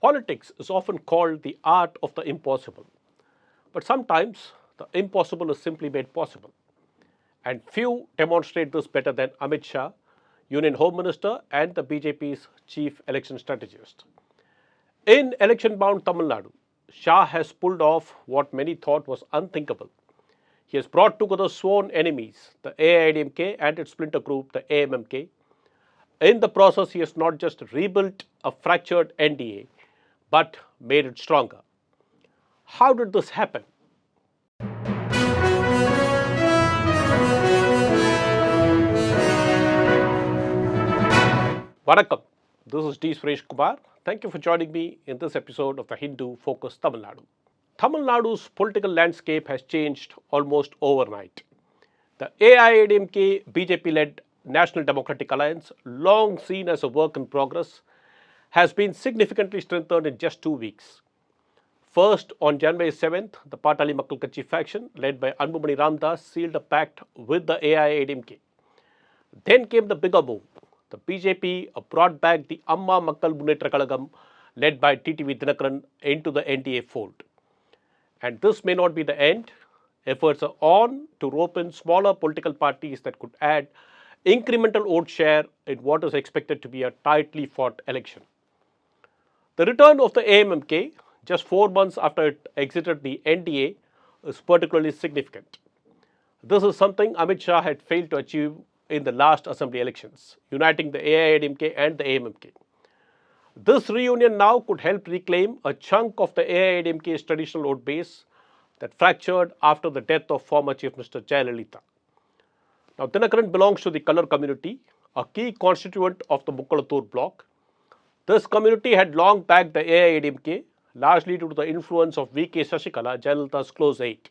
Politics is often called the art of the impossible, but sometimes the impossible is simply made possible. And few demonstrate this better than Amit Shah, Union Home Minister and the BJP's chief election strategist. In election bound Tamil Nadu, Shah has pulled off what many thought was unthinkable. He has brought together sworn enemies, the AIADMK and its splinter group, the AMMK. In the process, he has not just rebuilt a fractured NDA, but made it stronger. How did this happen? Vanakkam, this is D. Suresh Kumar. Thank you for joining me in this episode of the Hindu Focus Tamil Nadu. Tamil Nadu's political landscape has changed almost overnight. The AIADMK BJP-led National Democratic Alliance, long seen as a work in progress, has been significantly strengthened in just 2 weeks. First, on January 7th, the Patali Makkal Katchi faction, led by Anbumani Ramdas, sealed a pact with the AIADMK. Then came the bigger move. The BJP brought back the Amma Makkal Munnetra Kalagam, led by TTV Dinakaran, into the NDA fold. And this may not be the end. Efforts are on to rope in smaller political parties that could add incremental vote share in what is expected to be a tightly fought election. The return of the AMMK, just 4 months after it exited the NDA, is particularly significant. This is something Amit Shah had failed to achieve in the last assembly elections, uniting the AIADMK and the AMMK. This reunion now could help reclaim a chunk of the AIADMK's traditional vote base that fractured after the death of former Chief Minister Jayalalitha. Now, Dinakaran belongs to the Colour community, a key constituent of the Mukkalathur bloc. This community had long backed the AIADMK, largely due to the influence of V.K. Sashikala, Jayalalitha's close aide.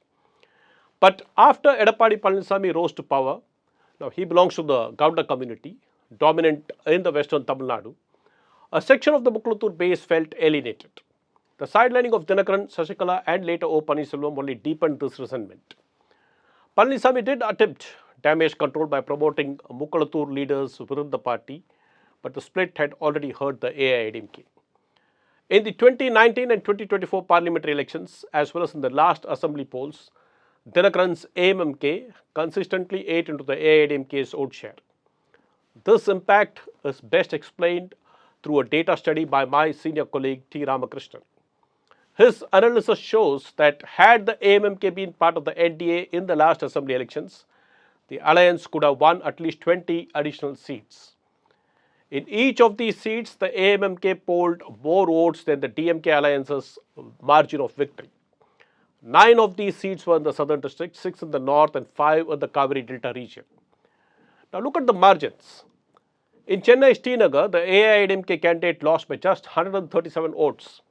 But after Edappadi Palaniswamy rose to power, now he belongs to the Gowda community, dominant in the western Tamil Nadu, a section of the Mukkalathur base felt alienated. The sidelining of Dinakaran, Sashikala and later O. Pannirselvam only deepened this resentment. Palaniswamy did attempt damage control by promoting Mukkalathur leaders within the party, but the split had already hurt the AIADMK. In the 2019 and 2024 parliamentary elections, as well as in the last assembly polls, Dinakaran's AMMK consistently ate into the AIADMK's vote share. This impact is best explained through a data study by my senior colleague T. Ramakrishnan. His analysis shows that had the AMMK been part of the NDA in the last assembly elections, the alliance could have won at least 20 additional seats. In each of these seats, the AMMK polled more votes than the DMK alliance's margin of victory. 9 of these seats were in the southern district, 6 in the north and 5 in the Kaveri Delta region. Now look at the margins. In Chennai Srinagar, the AIADMK candidate lost by just 137 votes.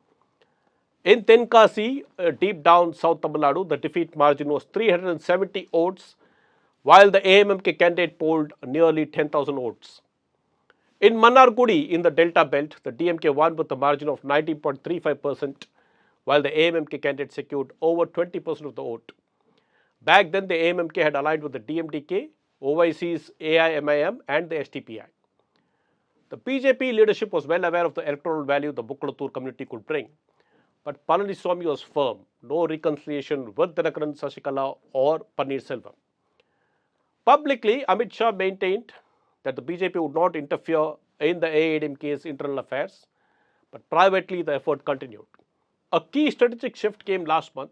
In Tenkasi, deep down South Tamil Nadu, the defeat margin was 370 votes, while the AMMK candidate polled nearly 10,000 votes. In Mannargudi, in the Delta Belt, the DMK won with a margin of 19.35%, while the AMMK candidate secured over 20% of the vote. Back then, the AMMK had aligned with the DMDK, OIC's AIMIM and the STPI. The BJP leadership was well aware of the electoral value the Mukkalathur community could bring. But Palaniswamy was firm, no reconciliation with Dinakaran, Sashikala or Pannirselvam. Publicly, Amit Shah maintained that the BJP would not interfere in the AIADMK's internal affairs, but privately the effort continued. A key strategic shift came last month.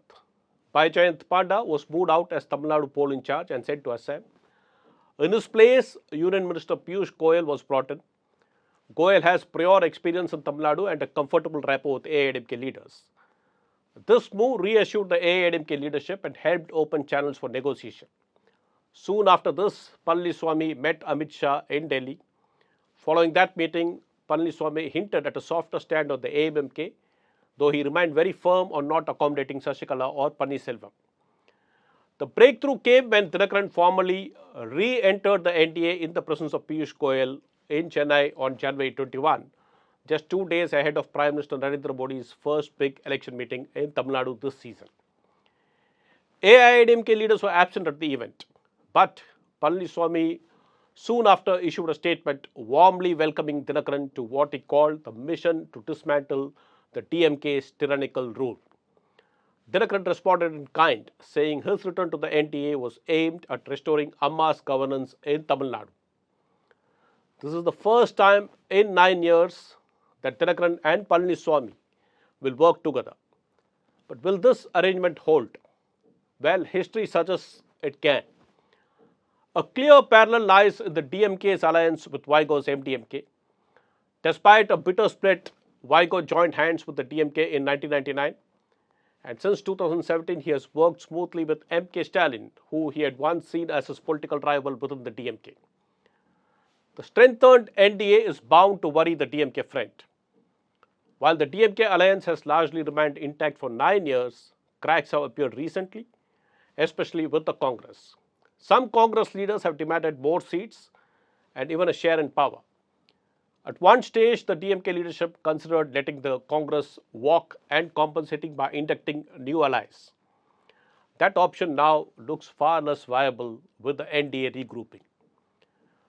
Bhaijayant Panda was moved out as Tamil Nadu poll in charge and sent to Assam. In his place, Union Minister Piyush Goyal was brought in. Goyal has prior experience in Tamil Nadu and a comfortable rapport with AIADMK leaders. This move reassured the AIADMK leadership and helped open channels for negotiation. Soon after this, Palaniswamy met Amit Shah in Delhi. Following that meeting, Palaniswamy hinted at a softer stand on the AMMK, though he remained very firm on not accommodating Sashikala or Pannirselvam. The breakthrough came when Dinakaran formally re-entered the NDA in the presence of Piyush Goyal in Chennai on January 21, just 2 days ahead of Prime Minister Narendra Modi's first big election meeting in Tamil Nadu this season. AIADMK leaders were absent at the event, but Palaniswamy soon after issued a statement warmly welcoming Dinakaran to what he called the mission to dismantle the DMK's tyrannical rule. Dinakaran responded in kind, saying his return to the NDA was aimed at restoring Amma's governance in Tamil Nadu. This is the first time in 9 years that Dinakaran and Palaniswamy will work together. But will this arrangement hold? Well, history suggests it can. A clear parallel lies in the DMK's alliance with Vigo's MDMK. Despite a bitter split, Vigo joined hands with the DMK in 1999. And since 2017, he has worked smoothly with M.K. Stalin, who he had once seen as his political rival within the DMK. The strengthened NDA is bound to worry the DMK front. While the DMK alliance has largely remained intact for 9 years, cracks have appeared recently, especially with the Congress. Some Congress leaders have demanded more seats and even a share in power. At one stage, the DMK leadership considered letting the Congress walk and compensating by inducting new allies. That option now looks far less viable with the NDA regrouping.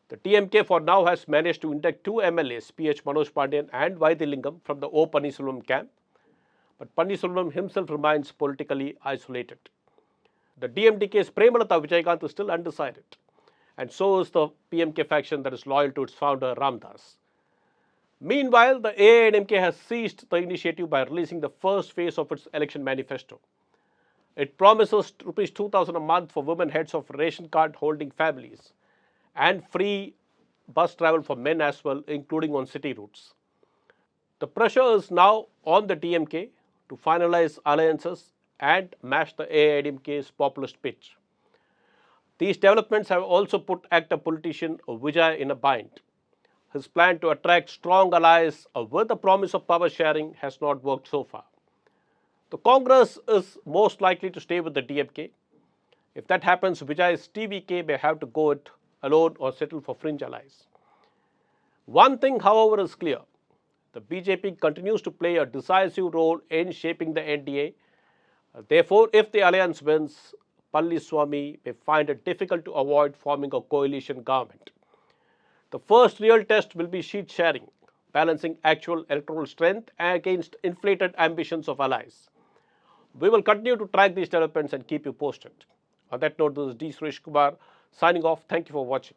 The DMK for now has managed to induct 2 MLAs, PH Manoj Pandyan and Vaidilingam, from the O Pannirselvam camp, but Pannirselvam himself remains politically isolated. The DMDK's Premalata Vijaykanth is still undecided, and so is the PMK faction that is loyal to its founder Ramdas. Meanwhile, the AIADMK has seized the initiative by releasing the first phase of its election manifesto. It promises Rs 2,000 a month for women heads of ration card holding families and free bus travel for men as well, including on city routes. The pressure is now on the DMK to finalize alliances and match the AIADMK's populist pitch. These developments have also put actor politician Vijay in a bind. His plan to attract strong allies with the promise of power sharing has not worked so far. The Congress is most likely to stay with the DMK. If that happens, Vijay's TVK may have to go it alone or settle for fringe allies. One thing, however, is clear. The BJP continues to play a decisive role in shaping the NDA. Therefore, if the alliance wins, Palaniswamy may find it difficult to avoid forming a coalition government. The first real test will be seat sharing, balancing actual electoral strength against inflated ambitions of allies. We will continue to track these developments and keep you posted. On that note, this is D. Suresh Kumar signing off. Thank you for watching.